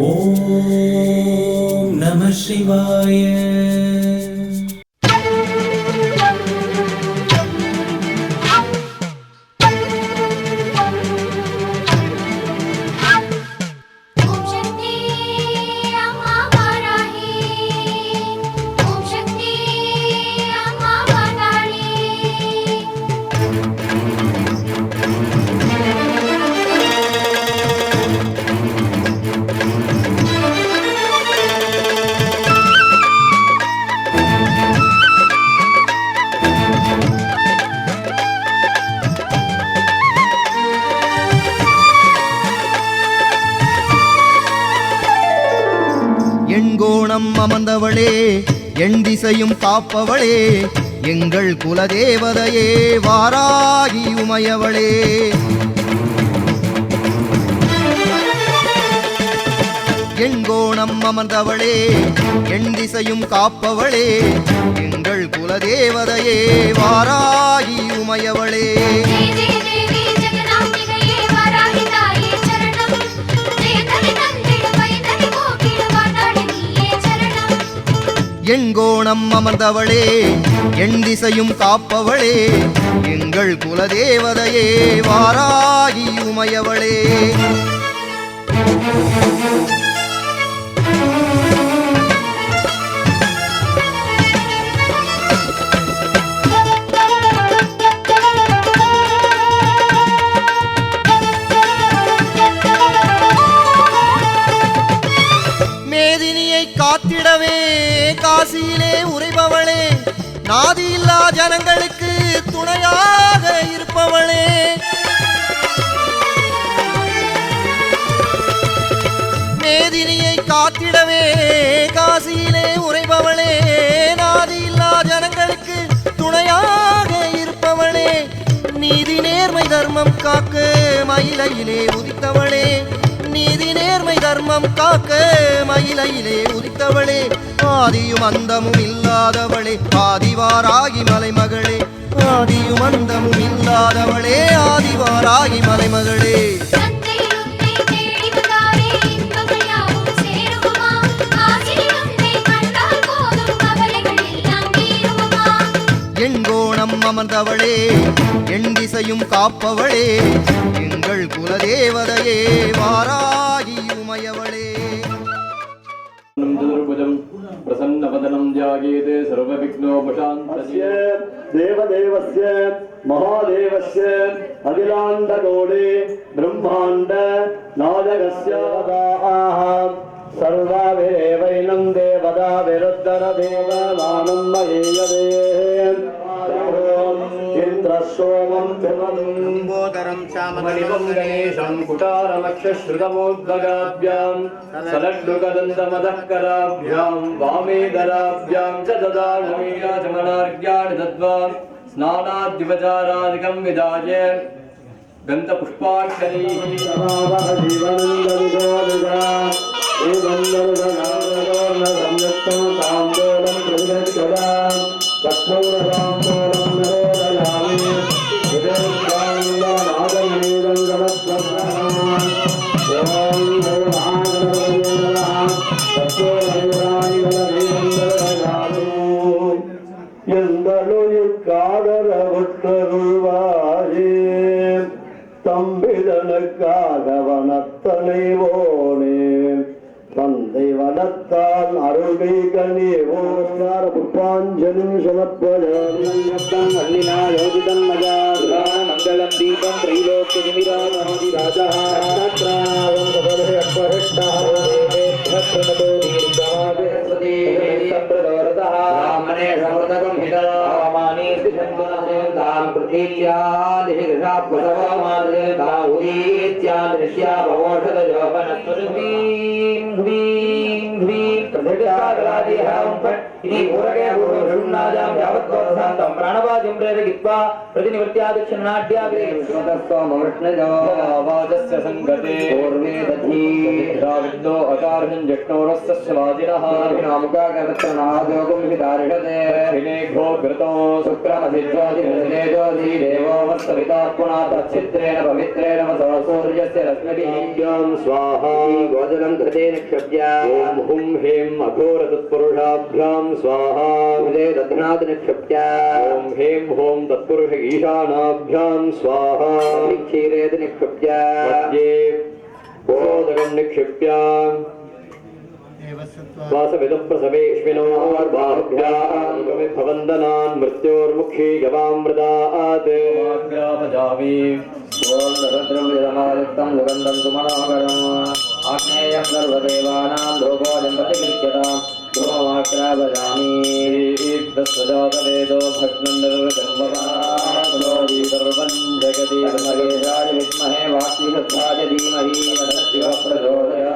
ஓம் நம சிவாய. எண்கோணம் அமர்ந்தவளே, எண் திசையும் காப்பவளே, எங்கள் குலதேவதையே வாராகி உமையவளே. எண்கோணம் அமர்ந்தவளே, எண் திசையும் காப்பவளே, எங்கள் குலதேவதையே வாராகி உமையவளே. எண்கோணம் அமர்ந்தவளே, எண் திசையும் காப்பவளே, எங்கள் குலதேவதையே வாராகி உமையவளே. மேதினியை காத்திடவே காசியிலே உரைபவளே, நாதியில்லா ஜனங்களுக்கு துணையாக இருப்பவளே. மேதினியை காத்திடவே காசியிலே உரைபவளே, நாதியில்லா ஜனங்களுக்கு துணையாக இருப்பவளே. நீதி நேர்மை தர்மம் காக்க மயிலையிலே உதித்தவளே, நீதி நேர்மை தர்மம் காக்க மயிலையிலே உதித்தவளே. ஆதியும் அந்தமும் இல்லாதவளே, ஆதிவாராகி மலைமகளே, ஆதியும் அந்தமும் இல்லாதவளே, ஆதிவாராகி மலைமகளே. எண்கோணம் அமர்ந்தவளே, எண் திசையும் காப்பவளே, எங்கள் குலதேவதையே வாராகி உமையவளே. பிரசன்னவதனம் ஜாயேதே சர்வவிக்னோபசாந்தஸ்ய தேவதேவஸ்ய மகாதேவஸ்ய அகிலாண்டகோடி பிரம்மாண்ட நாயகஸ்ய சர்வாவேவைனம் தேவதா விருத்தர தேவமானம் மகேயதே. இந்திரசோமம் திருமதும்போதரம் சாமணிவம் கணேசம் குட்டாரமக்ஷஸ்ருதமோத்வகாभ्यां சலட்டுகதந்தமதக்கராभ्यां வாமேதராभ्यां ச ததானமீயாஜமனார்க்யாணி தத்வா ஸ்நானாத்யுபசாராதிகம் விதாய கந்தபுஷ்பாட்சரைः தம்பிதனுக்காக வனத்தனைவோனே தந்தை வனத்தால் அருகை கனிவோர புஷ்பாஞ்சலிம் சமர்ப்பயாமி. அள்ளினாயோகிதம் மஜா மங்களம் தீபம் த்ரைலோக்கியமிராமஹி ராஜः प्राणवाद्यं प्रेरयित्वा प्रतिनिवृत्त्यादिक्षणाढ्याग्रे आवाजस्य संगते पूर्वे दधी राविन्दो अकारहं जट्नोरस्य वाजिनः नामुकागरत्रनादोगं विदारिषते हिने घो घृतो शुक्रमधिज्योतिर्देजोधि देवो वत्सविता पुनः तच्छिद्रेण पवित्रेण वसो सूर्यस्य रश्मिभिः स्वाहा गोचरं कृते निक्षिप्य ॐ हुं हें अघोरतत्पुरुषाभ्यां स्वाहा उदे दध्नात् निक्षिप्य ॐ हें हों तत्पुरुष ईशानाभ्यां स्वाहा क्षीरेत निक्षिप्य मध्ये बोधकं निक्षिप्य वासविदप्रसवेश्विनोर्बाहुभ्यां गमिभवन्दनान् मृत्योर्मुखी गवामृतात् ग्रामजामि ओम नरद्रं यदमादित्यं सुगन्धं सुमनोहरम् आग्नेयं सर्वदेवानां ध्रुवोऽयं प्रतिगृह्यताम् ध्रुवमाग्रावयामि ईप्तस्वजातवेदो भग्नं निर्वजन्मवाप्नोति सर्वं जगति महेशाय विद्महे वाक्मीशब्दाय धीमहि तन्नः प्रचोदयात्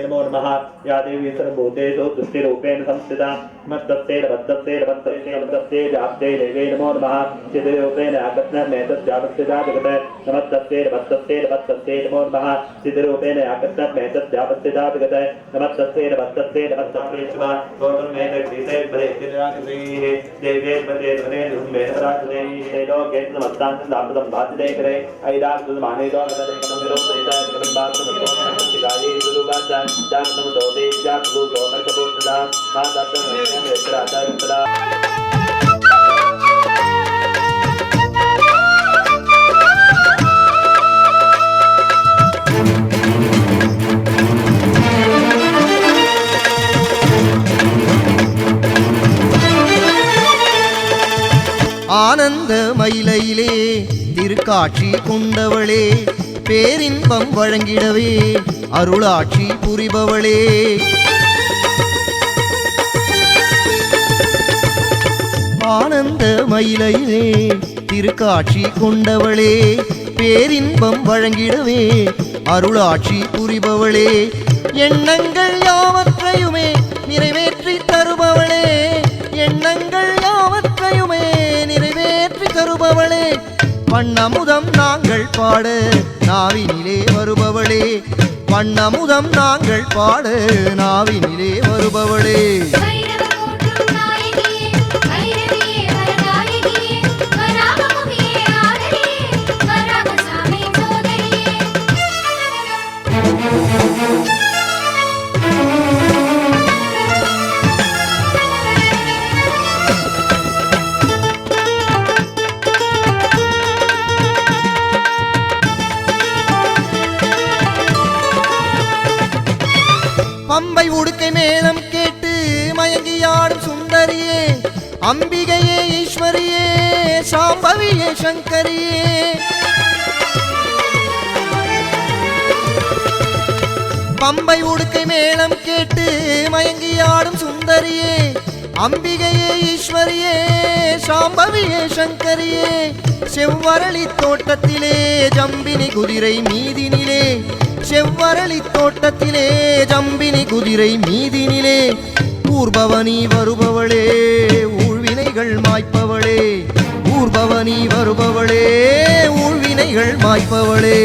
नमो नमः या देवी सर्वभूतेषु तुष्टिरूपेण संस्थिता मत्तस्यै व्याप्ते देवे नमो नमः चिद्रूपेण आकर्षणमेतस्यावस्थिता जगते नमस्तस्यै नमो नमः चिद्रूपेण आकर्षणमेतस्यावस्थिता जगते नमस्तस्यै शिवा गोत्रमेतक्रीते बलेतिराकृतिः देवेर्मते ध्वने धुम्बेनपराकृते लोके नमस्तान्तं भातिते करे ऐदाकृतमानेतो नतदेकमविरोधयिता एकम्बात्रमतोमनस्तिकाये दुरुगाचा जातनमुदोते जातुदो मर्कपोषदा मातात्मनेत्राचारुपदा ஆனந்த மயிலையிலே திருக்காட்சி கொண்டவளே பேரின்பம் வழங்கிடவே அருளாட்சி புரிபவளே ஆனந்த மயிலையிலே திருக்காட்சி கொண்டவளே பேரின்பம் வழங்கிடவே அருளாட்சி புரிபவளே எண்ணங்கள் யாவற்றையுமே நிறைவேற்றி தருபவளே எண்ணங்கள் யாவற்றையுமே நிறைவேற்றி தருபவளே வண்ணமுதம் நாங்கள் பாட நாவினிலே வருபவளே வண்ணமுதம் நாங்கள் பாட நாவினிலே வருபவளே பம்பை உடுக்கை மேளம் கேட்டு மயங்கியாடும் சுந்தரியே அம்பிகையே ஈஸ்வரியே சாம்பவியே சங்கரியே பம்பை உடுக்கை மேளம் கேட்டு மயங்கியாடும் சுந்தரியே அம்பிகையே ஈஸ்வரியே சாம்பவியே சங்கரியே செவ்வரளி தோட்டத்திலே ஜம்பினி குதிரை மீதினிலே செவ்வரளி தோட்டத்திலே ஜம்பினி குதிரை மீதினிலே ஊர்பவனி வருபவளே ஊழ்வினைகள் மாய்ப்பவளே ஊர்பவனி வருபவளே ஊழ்வினைகள் மாய்ப்பவளே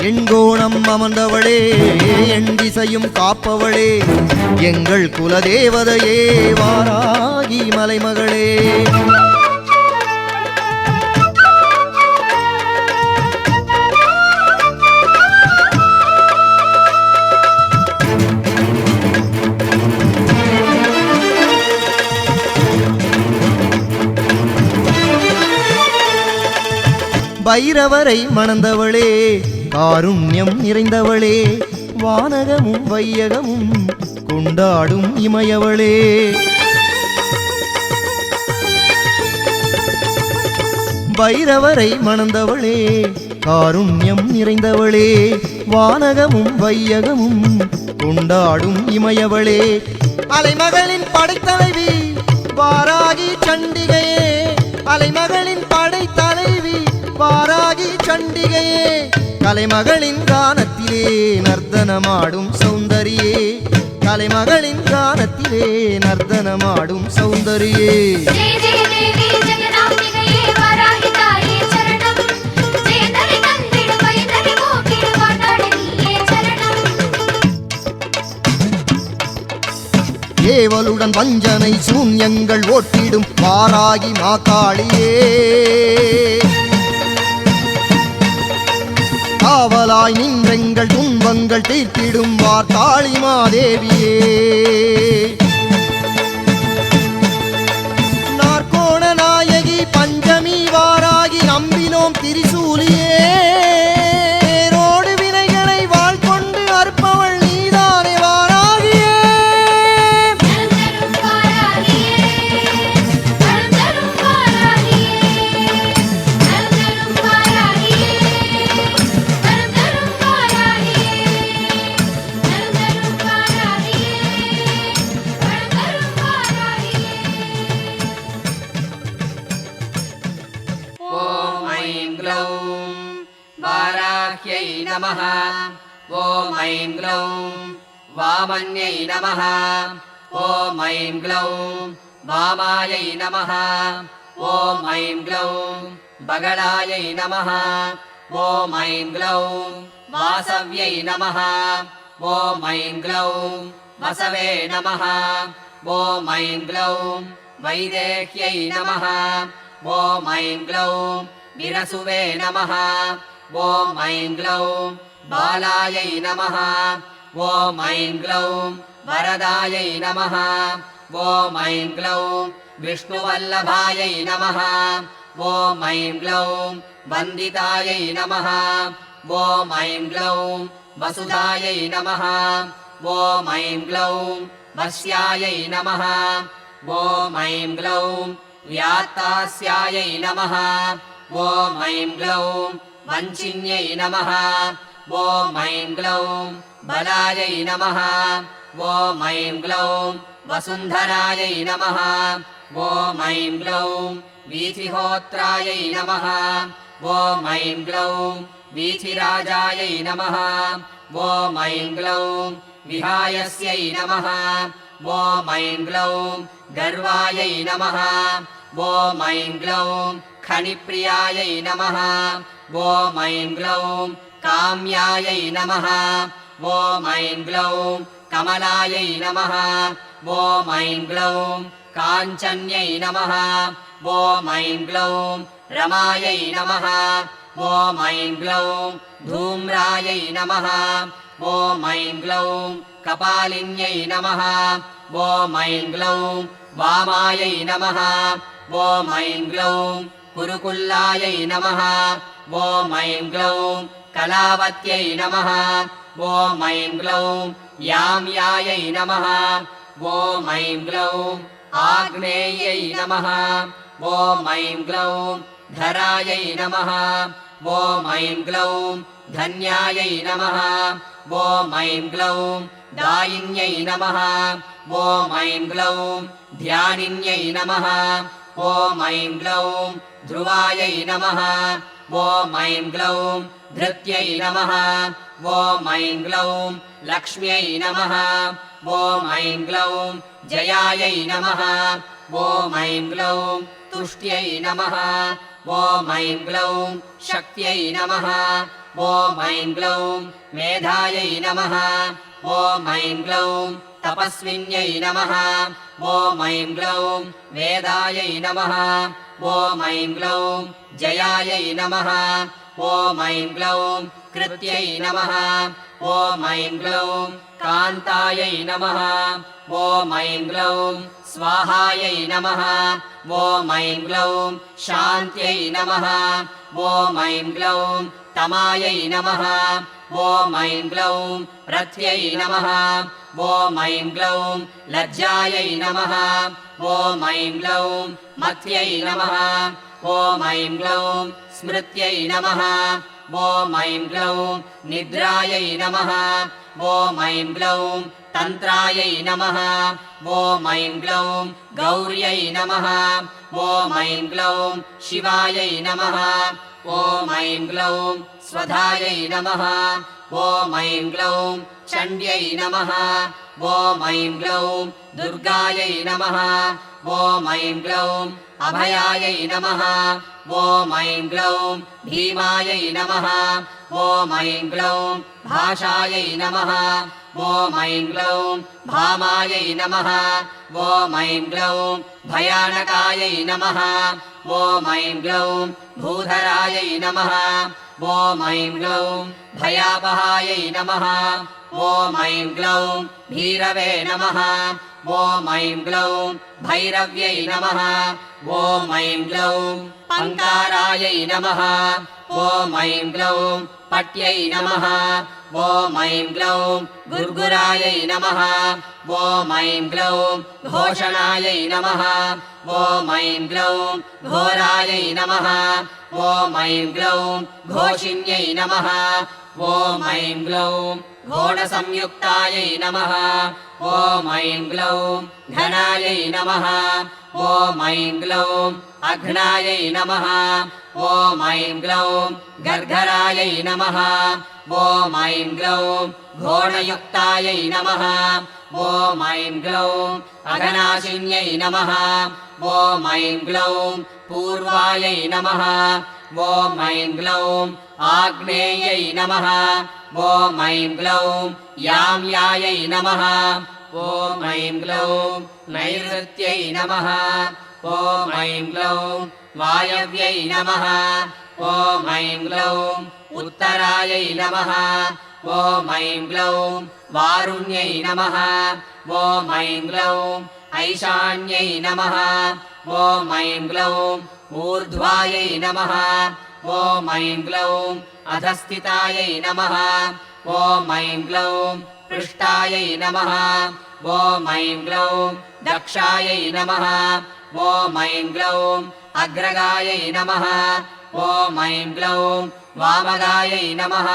எண்கோணம் அமர்ந்தவளே எண் திசையும் காப்பவளே எங்கள் குலதேவதையே வாராகி மலைமகளே பைரவரை மணந்தவளே காருண்யம் நிறைந்தவளே வானகமும் வையகமும் கொண்டாடும் இமயவளே பைரவரை மணந்தவளே காருண்யம் நிறைந்தவளே வானகமும் வையகமும் கொண்டாடும் இமயவளே அலைமகளின் படைத்தலைவி வாராகி சண்டிகையே அலைமகளின் படைத்தலைவி வாராகி சண்டிகையே கலைமகளின் கானத்திலே நர்த்தனமாடும் சௌந்தரியே கலைமகளின் கானத்திலே நர்த்தனமாடும் சௌந்தரியே ஏவலுடன் வஞ்சனை சூன்யங்கள் ஓட்டிடும் வாராகி மாகாளியே காவலாய் நின்றெங்கள் துன்பங்கள் தீர்த்திடும் வார்த்தாளி மாதேவியே நாற்கோண நாயகி பஞ்சமி வாராகி நம்பினோம் திரிசூலியே ரோடு வினைகளை வாழ் கொண்டு அற்பவள் நீதானே வாராகியே नमः ॐ ऐं ग्लौं वामन्यै नमः ॐ ऐं ग्लौं वामायै नमः ॐ ऐं ग्लौं बगलायै नमः ॐ ऐं ग्लौं वासव्यै नमः ॐ ऐं ग्लौं वसवे नमः ॐ ऐं ग्लौं वैदेह्यै नमः ॐ ऐं ग्लौं विरसुवे नमः ॐ ऐं ग्लौं बालायै नमः ॐ ऐं ग्लौं वरदायै नमः ॐ ऐं ग्लौं विष्णुवल्लभायै नमः ॐ ऐं ग्लौं वन्दितायै नमः ॐ ऐं ग्लौं वसुधायै नमः ॐ ऐं ग्लौं वस्यायै नमः ॐ ऐं ग्लौं व्यात्तास्यायै नमः ॐ ऐं ग्लौं वञ्चिन्यै नमः ॐ ऐं ग्लौं बलायै नमः ॐ ऐं ग्लौं वसुन्धरायै नमः ॐ ऐं ग्लौं वीथिहोत्रायै नमः ॐ ऐं ग्लौं वीथिराजायै नमः ॐ ऐं ग्लौं विहायस्यै नमः ॐ ऐं ग्लौं गर्वायै नमः ॐ ऐं ग्लौं खनिप्रियायै नमः ॐ ऐं ग्लौं काम्यायै नमः ॐ ऐं ग्लौं कमलायै नमः ॐ ऐं ग्लौं काञ्चन्यै नमः ॐ ऐं ग्लौं रमायै नमः ॐ ऐं ग्लौं धूम्रायै नमः ॐ ऐं ग्लौं कपालिन्यै नमः ॐ ऐं ग्लौं वामायै नमः ॐ ऐं ग्लौं कुरुकुल्लायै नमः ॐ ऐं ग्लौं कलावत्यै नमः ॐ ऐं ग्लौं याम्यायै नमः ॐ ऐं ग्लौं आग्नेयै नमः ॐ ऐं ग्लौं धरायै नमः ॐ ऐं ग्लौं धन्यायै नमः ॐ ऐं ग्लौं दायिन्यै नमः ॐ ऐं ग्लौं ध्यानिन्यै नमः ॐ ऐं ग्लौं ध्रुवायै नमः ॐ ऐं ग्लौं धृत्यै नमः ॐ ऐं ग्लौं लक्ष्म्यै नमः ॐ ऐं ग्लौं जयायै नमः ॐ ऐं ग्लौं तुष्ट्यै नमः ॐ ऐं ग्लौं शक्त्यै नमः ॐ ऐं ग्लौं मेधायै नमः ॐ ऐं ग्लौं तपस्विन्यै नमः ॐ ऐं ग्लौं वेदायै नमः ॐ ऐं ग्लौं जयायै नमः ॐ ऐं ग्लौं कृत्यै नमः ॐ ऐं ग्लौं कान्तायै नमः ॐ ऐं ग्लौं स्वाहायै नमः ॐ ऐं ग्लौं शान्त्यै नमः ॐ ऐं ग्लौं तमायै नमः ॐ ऐं ग्लौं रथ्यै नमः ॐ ऐं ग्लौं लज्जायै नमः ॐ ऐं ग्लौं मथ्यै नमः ॐ ऐं ग्लौं स्मृत्यै नमः ॐ ऐं ग्लौं निद्रायै नमः ॐ ऐं ग्लौं तन्त्रायै नमः ॐ ऐं ग्लौं गौर्यै नमः ॐ ऐं ग्लौं शिवायै नमः ॐ ऐं ग्लौं स्वधायै नमः ॐ ऐं ग्लौं चण्ड्यै नमः ॐ ऐं ग्लौं दुर्गायै नमः ॐ ऐं ग्लौं अभयायै नमः ॐ ऐं ग्लौं भीमायै नमः ॐ ऐं ग्लौं भाषायै नमः ॐ ऐं ग्लौं भामायै नमः ॐ ऐं ग्लौं भयानकायै नमः ॐ ऐं ग्लौं भूधरायै नमः ॐ ऐं ग्लौं भयापहायै नमः ॐ ऐं ग्लौं भीरवे नमः ॐ ऐं ग्लौं भैरव्यै नमः ॐ ऐं ग्लौं पङ्कारायै नमः ॐ ऐं ग्लौं पट्यै नमः ॐ ऐं ग्लौं गुर्गुरायै नमः ॐ ऐं ग्लौं घोषणायै नमः ॐ ऐं ग्लौं घोरायै नमः ॐ ऐं ग्लौं घोषिण्यै नमः ॐ ऐं ग्लौं घोडसंयुक्तायै नमः ॐ ऐं ग्लौं घनायै नमः ॐ ऐं ग्लौं अघ्नायै नमः ॐ ऐं ग्लौं गर्गरायै नमः ॐ ऐं ग्लौं घोणयुक्तायै नमः ॐ ऐं ग्लौं अघनाशिन्यै नमः ॐ ऐं ग्लौं पूर्वायै नमः ॐ ऐं ग्लौं आग्नेयै नमः ॐ ऐं ग्लौं याम्यायै नमः ॐ ऐं ग्लौं नैऋत्यै नमः ॐ ऐं ग्लौं वायव्यै नमः ॐ ऐं ग्लौं उत्तरायै नमः ॐ ऐं ग्लौं वारुण्यै नमः ॐ ऐं ग्लौं ऐशान्यै नमः ॐ ऐं ग्लौं ऊर्ध्वायै नमः ॐ ऐं ग्लौं अधस्थितायै नमः ॐ ऐं ग्लौं पृष्ठायै नमः ॐ ऐं ग्लौं दक्षायै नमः ॐ ऐं ग्लौं अग्रगायै नमः ॐ ऐं ग्लौं वामगायै नमः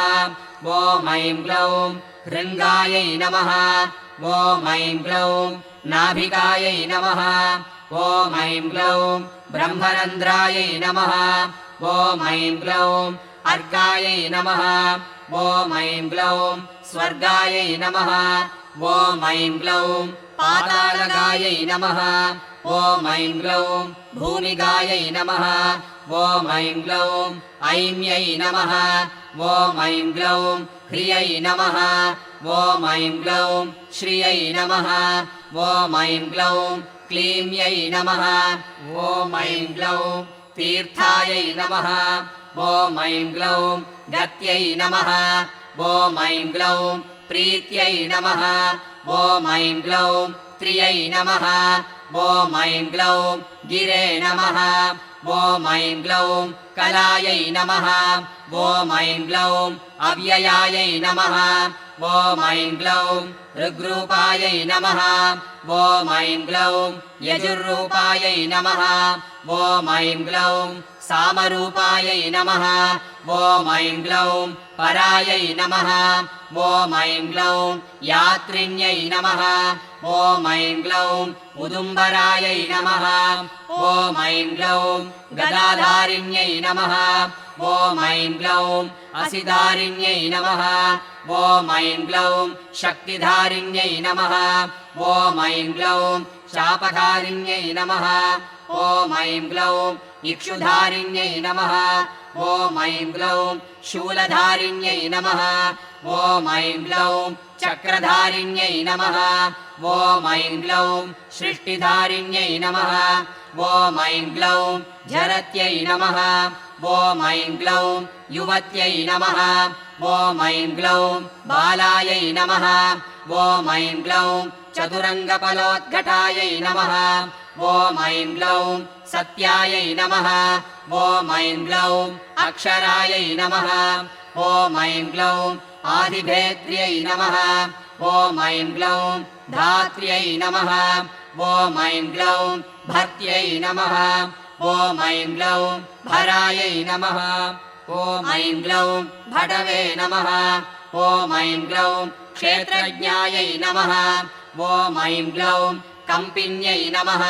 ॐ ऐं ग्लौं हृङ्गायै नमः ॐ ऐं ग्लौं नाभिकायै नमः ॐ ऐं ग्लौं ब्रह्मरन्ध्रायै नमः ॐ ऐं ग्लौं अर्कायै नमः ॐ ऐं ग्लौं स्वर्गायै नमः ॐ ऐं ग्लौं पातालगायै नमः ॐ ऐं ग्लौं भूमिगायै नमः ॐ ऐं ग्लौं ऐम्यै नमः ॐ ऐं ग्लौं ह्रियै नमः ॐ ऐं ग्लौं श्रियै नमः ॐ ऐं ग्लौं क्लीम्यै नमः ॐ ऐं ग्लौं तीर्थायै नमः ॐ ऐं ग्लौं गत्यै नमः ॐ ऐं ग्लौं प्रीत्यै नमः ॐ ऐं ग्लौं त्रियै नमः ॐ ऐं ग्लौं गिरे नमः ॐ ऐं ग्लौं कलायै नमः ॐ ऐं ग्लौं अव्ययायै नमः ॐ ऐं ग्लौं ऋग्रूपायै नमः ॐ ऐं ग्लौं यजुर्रूपायै नमः ॐ ऐं ग्लौं सामरूपायै नमः ॐ ऐं ग्लौं परायै नमः ॐ ऐं ग्लौं यात्रिण्यै नमः ॐ ऐं ग्लौं उदुम्बरायै नमः ॐ ऐं ग्लौं गदाधारिण्यै नमः ॐ ऐं ग्लौं असिधारिण्यै नमः ॐ ऐं ग्लौं शक्तिधारिण्यै नमः ॐ ऐं ग्लौं शापधारिण्यै नमः ॐ ऐं ग्लौं इक्षुधारिण्यै नमः ॐ ऐं ग्लौं शूलधारिण्यै नमः ॐ ऐं ग्लौं चक्रधारिण्यै नमः ॐ ऐं ग्लौं सृष्टिधारिण्यै नमः ॐ ऐं ग्लौं झरत्यै नमः ॐ ऐं ग्लौं युवत्यै नमः ॐ ऐं ग्लौं बालायै नमः ॐ ऐं ग्लौं चतुरङ्गफलोद्घटायै नमः ॐ ऐं ग्लौं सत्यायै नमः ॐ ऐं ग्लौं अक्षरायै नमः ॐ ऐं ग्लौं आदिभेद्र्यै नमः ॐ ऐं ग्लौं धात्र्यै नमः ॐ ऐं ग्लौं भर्त्यै नमः ॐ ऐं ग्लौं भरायै नमः ॐ ऐं ग्लौं भटवे नमः ॐ ऐं ग्लौं क्षेत्रज्ञायै नमः ॐ ऐं ग्लौं कम्पिन्यै नमः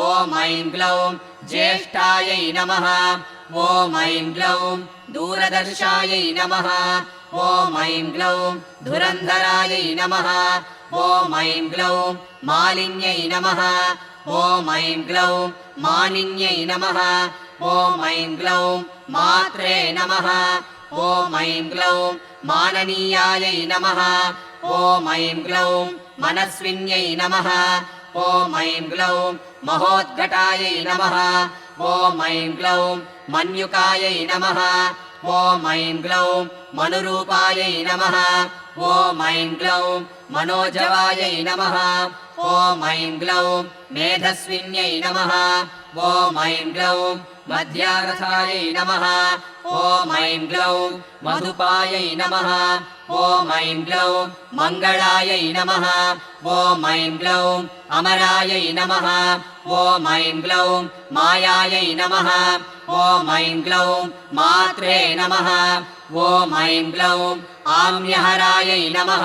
ॐ ऐं ग्लौं ज्येष्ठायै नमः ॐ ऐं ग्लौं दूरदर्शायै नमः ॐ ऐं ग्लौं धुरन्धरायै नमः ॐ ऐं ग्लौं मालिन्यै नमः ॐ ऐं ग्लौं मानिन्यै नमः ॐ ऐं ग्लौं मात्रे नमः ॐ ऐं ग्लौं माननीयायै नमः ॐ ऐं ग्लौं मनस्विन्यै नमः ॐ ऐं ग्लौं महोद्घटायै नमः ॐ ऐं ग्लौं मन्युकायै नमः ॐ ऐं ग्लौं मनुरूपायै नमः ॐ ऐं ग्लौं मनोजवायै नमः ॐ ऐं ग्लौं मेधस्विन्यै नमः ॐ ऐं ग्लौं मध्यारथायै नमः ॐ ऐं ग्लौं मधुपायै नमः ॐ ऐं ग्लौं मङ्गलायै नमः ॐ ऐं ग्लौं अमरायै नमः ॐ ऐं ग्लौं मायायै नमः ॐ ऐं ग्लौं मात्रे नमः ॐ ऐं ग्लौं आम्यहरायै नमः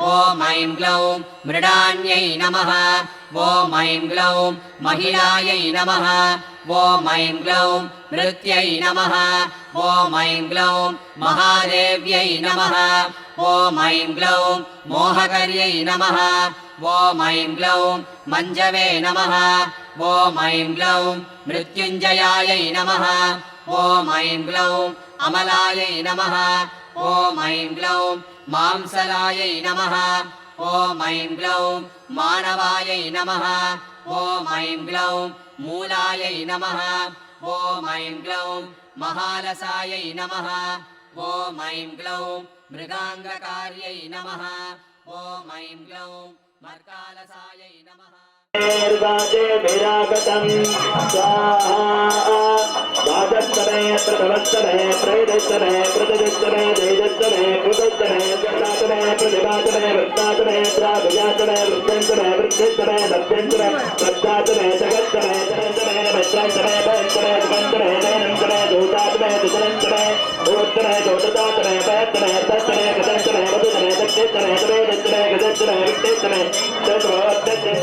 ॐ ऐं ग्लौं मृडान्यै नमः ॐ ऐं ग्लौं महिलायै नमः ॐ ऐं ग्लौं नृत्यै नमः ॐ ऐं ग्लौं महादेव्यै नमः ॐ ऐं ग्लौं मोहकर्यै नमः ॐ ऐं ग्लौं मञ्जवे नमः ॐ ऐं ग्लौं मृत्युञ्जयायै नमः ॐ ऐं ग्लौं अमलायै नमः ॐ ऐं ग्लौं मांसलायै नमः ॐ ऐं ग्लौं मानवायै नमः ॐ ऐं ग्लौं मूलायै नमः ॐ ऐं ग्लौं महालसायै नमः ॐ ऐं ग्लौं मृगाङ्गकार्यै नमः ॐ ऐं ग्लौं मर्कालसायै नमः वाचस्तमे प्रथमस्तमे प्रैदस्तमे प्रतजस्तमे तेजस्तमे कृतस्तमे जटातमे प्रतिभातमे वृत्तातमे प्राभुजातमे वृद्धन्तमे वृद्धिस्तमे लभ्यन्तमे वृत्तातमे जगत्तमे जनन्तमे नमस्त्रन्तमे भयन्तमे सुगन्तमे नयनन्तमे दूतातमे दुतनन्तमे भूतमे दोततातमे भयन्तमे तत्तमे कृतन्तमे मधुतमे दक्षितमे तमेदन्तमे गजन्तमे विद्यन्तमे तत्त्वोत्तमे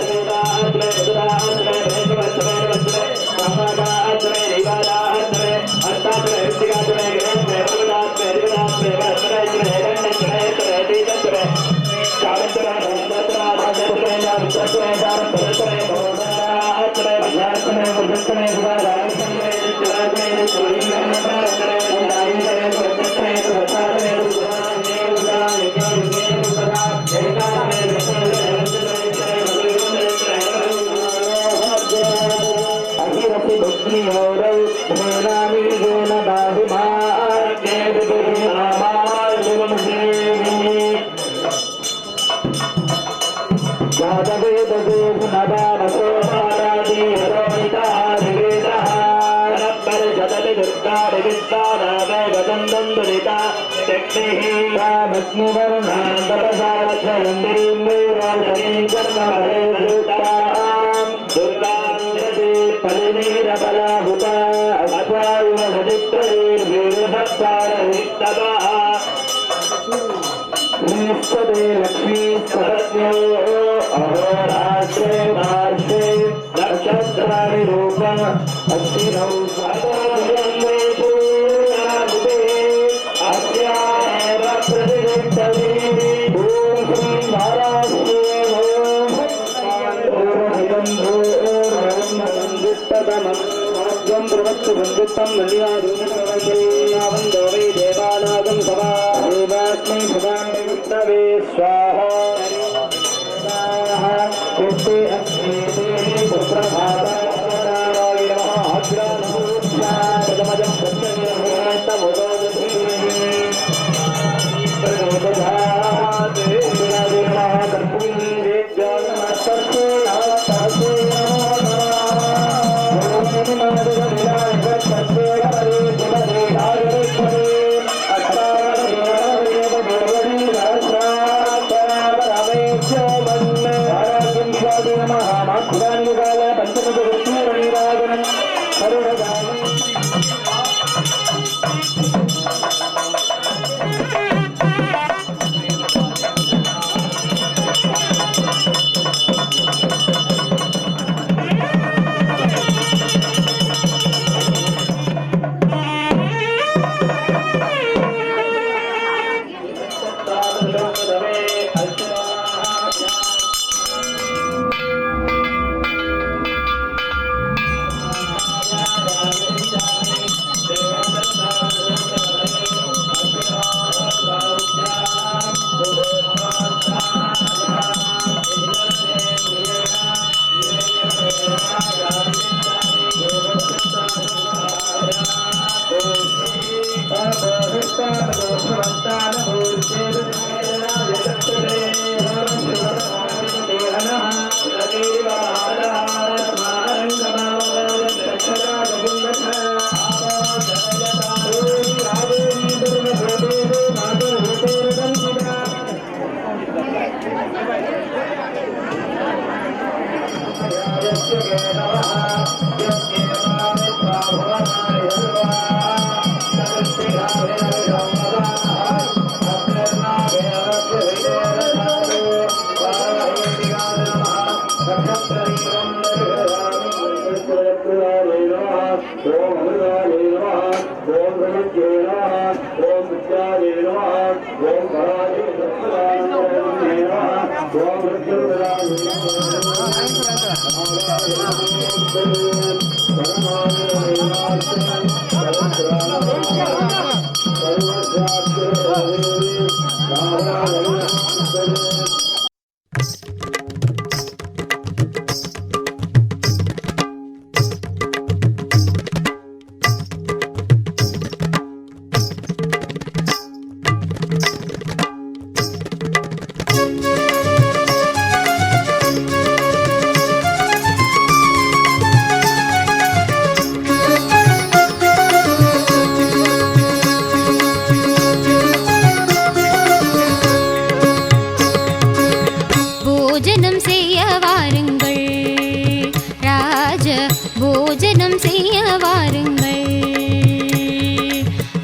आत्मे मधुरात्मे भयन्तमे नमस्तमे कामागात्मे देवादात्मे अष्टात्मे विद्यात्मे गणत्मे भगवदात्मे दिवदात्मे वरत्मे गणत्मे गणत्मे तीतत्मे चावत्मे भवन्तमे भाजत्मे जावत्मे दारत्मे भवदात्मे भयात्मे वदत्मे सुवादात्मे चिरात्मे सुलिंगमे दायिने वदत्मे प्रसादमे सुवाने उदाने ज्ञाने सदा एकामे अहिरसि भक्ति और भोलामी गुण बाहुमा के नामाय गुणदेवी यादवेद गुणदानसो आराधि हरोहिता विवेदः नब्बर शतल दुर्गा विविस्तारा गजन्दं दुरिता शक्तिः रामग्निवर्णां तपसाक्षयन्दिरीं वीरोषणीं कर्मभरेषुतां दुर्गां जते फलिनीरबलाहुता अथायुवसदित्रैर्वीरभक्तारहितवः निष्पदे लक्ष्मी सहस्यो अहोरात्रे मार्गे नक्षत्राणि रूपम् अस्तिनौ स्वातोऽन्वे पूर्णाहुते अस्यामेव प्रतिष्ठति ॐ श्री महाराष्ट्रे ॐ प्रवक्तु बन्धुत्वं मन्यादूनवन्दो वै देवानागं सभा देवास्मै सदां विष्णवे स्वाहा कृष्णे अस्मे देवी सुप्रभाता नमः आग्रामो प्रथमजं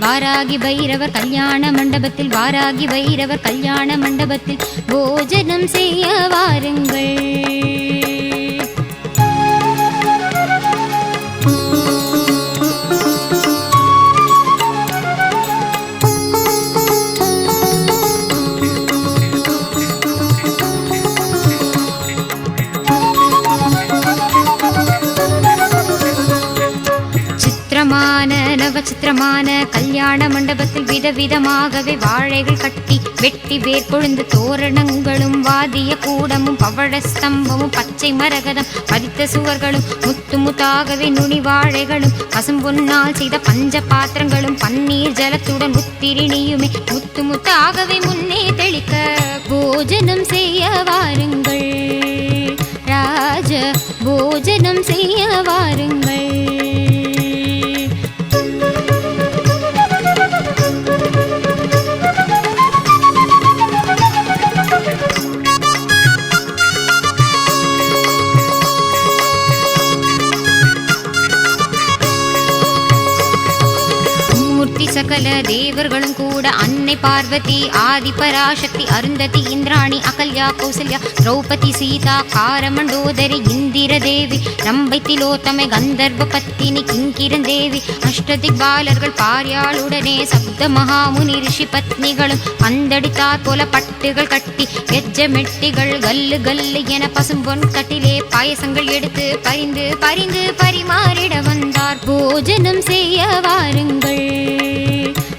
வாராகி பைரவர் கல்யாண மண்டபத்தில் வாராகி பைரவர் கல்யாண மண்டபத்தில் போஜனம் செய்ய வாருங்கள். நவச்சித்திரமான கல்யாண மண்டபத்தில் விதவிதமாகவே வாழைகள் கட்டி வெட்டி வேர் கொழுந்து தோரணங்களும் வாதிய கூடமும் பவழ ஸ்தம்பமும் பச்சை மரகதம் பதித்த சுவர்களும் முத்து முத்தாகவே நுனி வாழைகளும் பசும்பொன்னால் செய்த பஞ்ச பாத்திரங்களும் பன்னீர் ஜலத்துடன் முத்திரிணியுமே முத்து முத்தாகவே முன்னே தெளிக்க போஜனம் செய்ய வாருங்கள். ராஜ போஜனம் செய்ய வாருங்கள். சகல தேவர்களும் கூட அன்னை பார்வதி ஆதி பராசக்தி அருந்ததி இந்திராணி அகல்யா கௌசல்யா திரௌபதி சீதா காரமண்டோதரி இந்திர தேவி ரம்பை திலோத்தமை கந்தர்வ பத்தினி கிங்கிரன் தேவி அஷ்டதிக்பாலர்கள் பாரியாளுடனே சப்த மகாமுனி ரிஷி பத்னிகளும் பந்தடித்தாற் போல பட்டுகள் கட்டி எஜ்ஜமெட்டிகள் கல்லு கல்லு என பசும்பொன் கட்டிலே பாயசங்கள் எடுத்து பரிந்து பரிந்து பரிமாறிட வந்தார். போஜனம் செய்ய வாருங்கள்.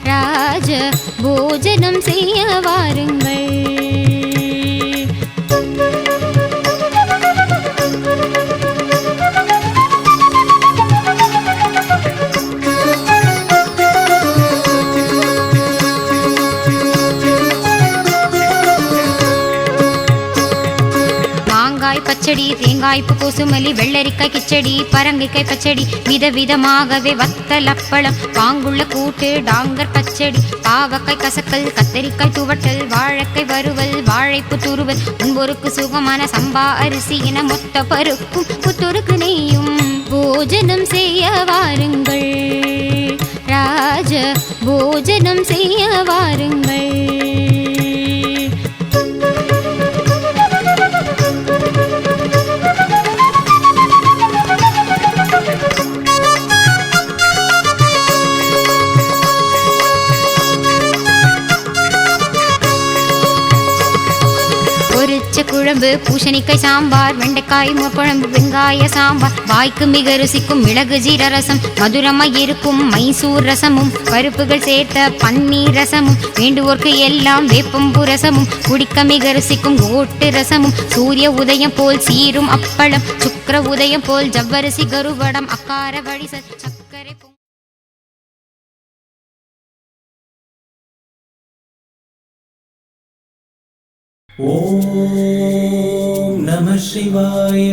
ராஜ போஜனம் செய்ய வாருங்கள். பச்சடி தேங்காய்ப்பு கோசுமலி வெள்ளரிக்காய் கிச்சடி பரங்கிக்காய் பச்சடி விதவிதமாகவே வத்தல் அப்பளம் பாங்குள்ள கூட்டு டாங்கர் பச்சடி பாவக்காய் கசக்கல் கத்தரிக்காய் துவட்டல் வாழைக்காய் வறுவல் வாழைப்பு துருவல் முன்பொருக்கு சுகமான சம்பா அரிசி என மொத்த பருப்பும் புத்தொருக்கு நெய்யும். போஜனம் செய்ய வாருங்கள். ராஜ போஜனம் செய்ய வாருங்கள். குழம்பு பூசணிக்காய் சாம்பார் வெண்டைக்காய் குழம்பு வெங்காய சாம்பார் வாய்க்கு மிக ருசிக்கும் மிளகு ஜீர ரசம் மதுரமாய் இருக்கும் மைசூர் ரசமும் பருப்புகள் சேர்த்த பன்னீர் ரசமும் வேண்டுவோர்க்கு எல்லாம் வேப்பம்பு ரசமும் குடிக்க மிக ருசிக்கும் கோட்டு ரசமும் சூரிய உதயம் போல் சீரும் அப்பளம் சுக்கர உதயம் போல் ஜவ்வரிசி கருவடம் அக்கார வடிசல் சக்கரை ஓம் நம சிவாய.